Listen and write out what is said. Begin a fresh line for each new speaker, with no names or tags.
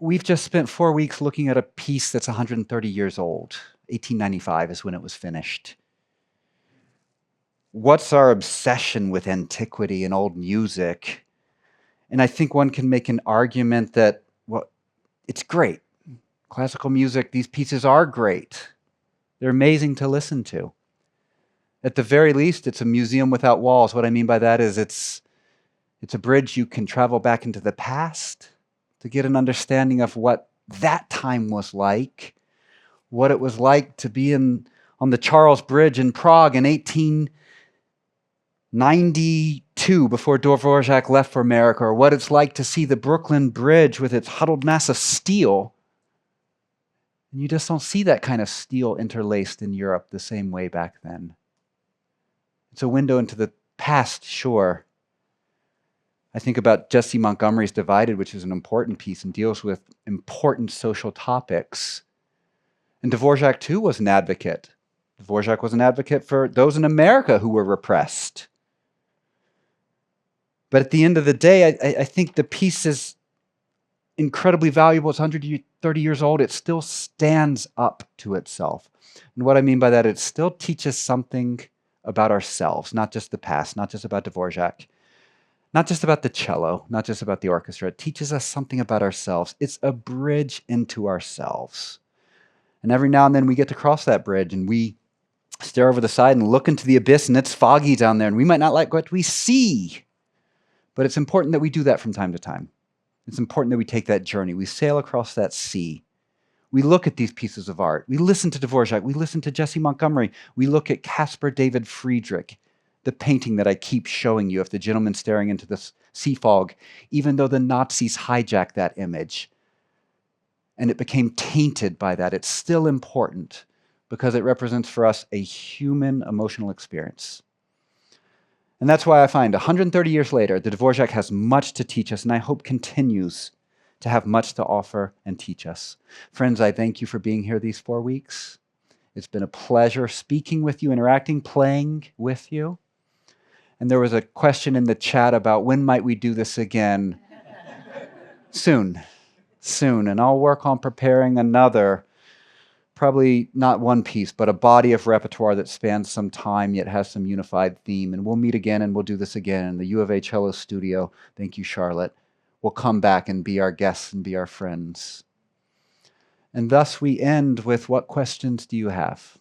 we've just spent 4 weeks looking at a piece that's 130 years old. 1895 is when it was finished. What's our obsession with antiquity and old music? And I think one can make an argument that, well, it's great. Classical music, these pieces are great. They're amazing to listen to. At the very least, it's a museum without walls. What I mean by that is it's a bridge you can travel back into the past to get an understanding of what that time was like, what it was like to be on the Charles Bridge in Prague in 1892 before Dvořák left for America, or what it's like to see the Brooklyn Bridge with its huddled mass of steel. And you just don't see that kind of steel interlaced in Europe the same way back then. It's a window into the past, sure. I think about Jesse Montgomery's Divided, which is an important piece and deals with important social topics. And Dvořák, too, was an advocate. Dvořák was an advocate for those in America who were repressed. But at the end of the day, I think the piece is incredibly valuable. It's 130 years old. It still stands up to itself. And what I mean by that, it still teaches something about ourselves, not just the past, not just about Dvořák, not just about the cello, not just about the orchestra. It teaches us something about ourselves. It's a bridge into ourselves. And every now and then we get to cross that bridge and we stare over the side and look into the abyss and it's foggy down there and we might not like what we see. But it's important that we do that from time to time. It's important that we take that journey. We sail across that sea. We look at these pieces of art. We listen to Dvořák. We listen to Jesse Montgomery. We look at Caspar David Friedrich, the painting that I keep showing you of the gentleman staring into the sea fog, even though the Nazis hijacked that image and it became tainted by that. It's still important because it represents for us a human emotional experience. And that's why I find 130 years later, the Dvořák has much to teach us, and I hope continues to have much to offer and teach us. Friends, I thank you for being here these 4 weeks. It's been a pleasure speaking with you, interacting, playing with you. And there was a question in the chat about when might we do this again? Soon. And I'll work on preparing another, probably not one piece, but a body of repertoire that spans some time yet has some unified theme. And we'll meet again and we'll do this again in the U of A Cello Studio. Thank you, Charlotte. We'll come back and be our guests and be our friends. And thus we end with, what questions do you have?